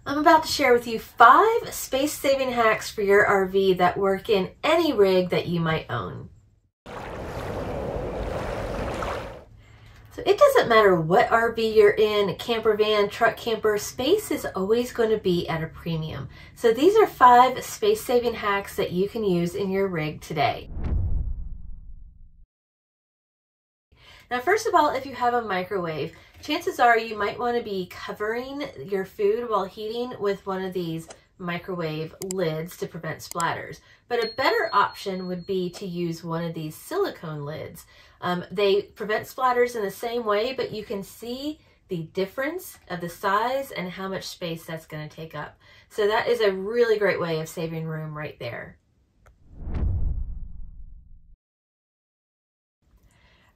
I'm about to share with you 5 space-saving hacks for your RV that work in any rig that you might own. So it doesn't matter what RV you're in, camper van, truck camper, space is always going to be at a premium. So these are 5 space-saving hacks that you can use in your rig today. Now, first of all, if you have a microwave, chances are you might want to be covering your food while heating with one of these microwave lids to prevent splatters. But a better option would be to use one of these silicone lids. They prevent splatters in the same way, but you can see the difference of the size and how much space that's going to take up. So that is a really great way of saving room right there.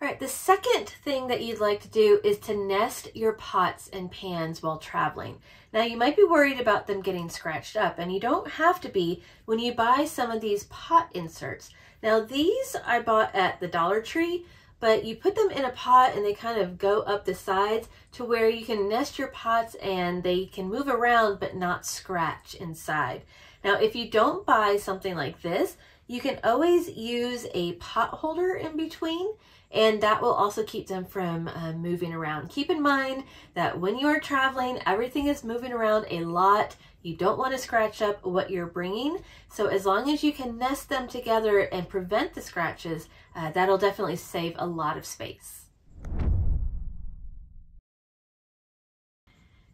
All right, the second thing that you'd like to do is to nest your pots and pans while traveling. Now, you might be worried about them getting scratched up, and you don't have to be when you buy some of these pot inserts. Now, these I bought at the Dollar Tree, but you put them in a pot and they kind of go up the sides to where you can nest your pots and they can move around but not scratch inside. Now, if you don't buy something like this, you can always use a pot holder in between, and that will also keep them from moving around. Keep in mind that when you are traveling, everything is moving around a lot. You don't want to scratch up what you're bringing. So as long as you can nest them together and prevent the scratches, that'll definitely save a lot of space.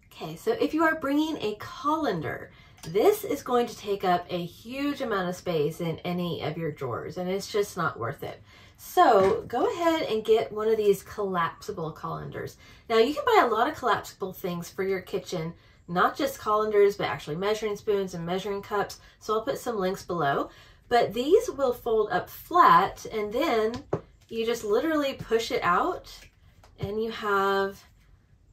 Okay, so if you are bringing a colander, this is going to take up a huge amount of space in any of your drawers, and it's just not worth it. So go ahead and get one of these collapsible colanders. Now, you can buy a lot of collapsible things for your kitchen, not just colanders, but actually measuring spoons and measuring cups. So I'll put some links below. But these will fold up flat, and then you just literally push it out, and you have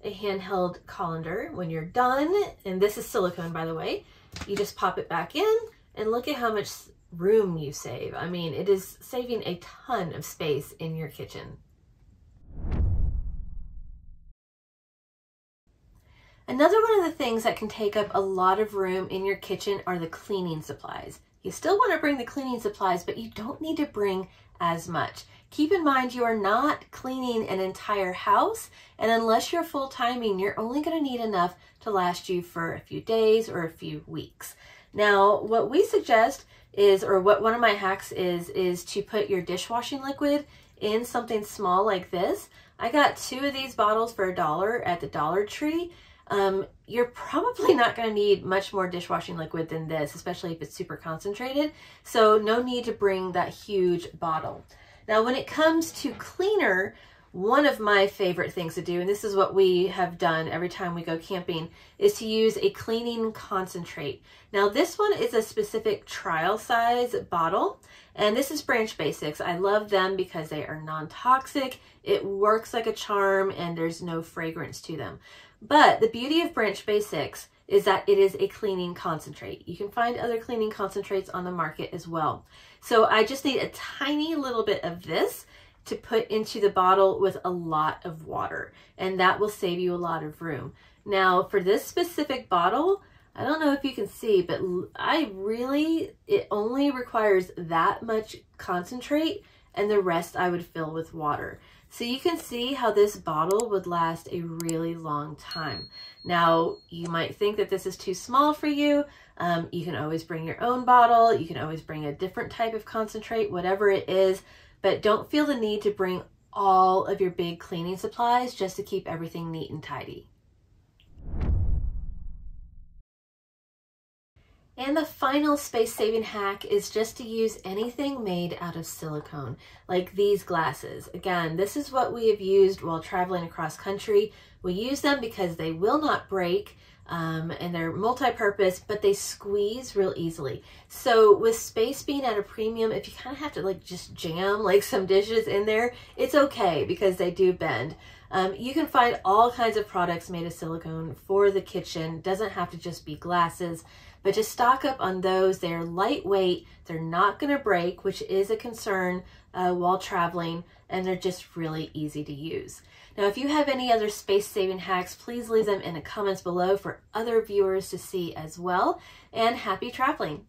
a handheld colander. When you're done, and this is silicone, by the way, you just pop it back in, and look at how much room you save. I mean, it is saving a ton of space in your kitchen. Another one of the things that can take up a lot of room in your kitchen are the cleaning supplies. You still want to bring the cleaning supplies, but you don't need to bring as much. Keep in mind, you are not cleaning an entire house, and unless you're full-timing, you're only going to need enough to last you for a few days or a few weeks. Now, what we suggest is, or what one of my hacks is to put your dishwashing liquid in something small like this. I got 2 of these bottles for $1 at the Dollar Tree. You're probably not going to need much more dishwashing liquid than this, especially if it's super concentrated. So no need to bring that huge bottle. Now, when it comes to cleaner, one of my favorite things to do, and this is what we have done every time we go camping, is to use a cleaning concentrate. Now, this one is a specific trial size bottle, and this is Branch Basics. I love them because they are non-toxic, it works like a charm, and there's no fragrance to them. But the beauty of Branch Basics is that it is a cleaning concentrate. You can find other cleaning concentrates on the market as well. So I just need a tiny little bit of this to put into the bottle with a lot of water, and that will save you a lot of room. Now, for this specific bottle, I don't know if you can see, but it only requires that much concentrate, and the rest I would fill with water. So you can see how this bottle would last a really long time. Now, you might think that this is too small for you. You can always bring your own bottle. You can always bring a different type of concentrate, whatever it is, but don't feel the need to bring all of your big cleaning supplies just to keep everything neat and tidy. And the final space-saving hack is just to use anything made out of silicone, like these glasses. Again, this is what we have used while traveling across country. We use them because they will not break, and they're multi-purpose, but they squeeze real easily. So with space being at a premium, if you kind of have to just jam some dishes in there, it's okay because they do bend. You can find all kinds of products made of silicone for the kitchen. Doesn't have to just be glasses, but just stock up on those. They're lightweight, they're not going to break, which is a concern while traveling, and they're just really easy to use. Now, if you have any other space-saving hacks, please leave them in the comments below for other viewers to see as well, and happy traveling!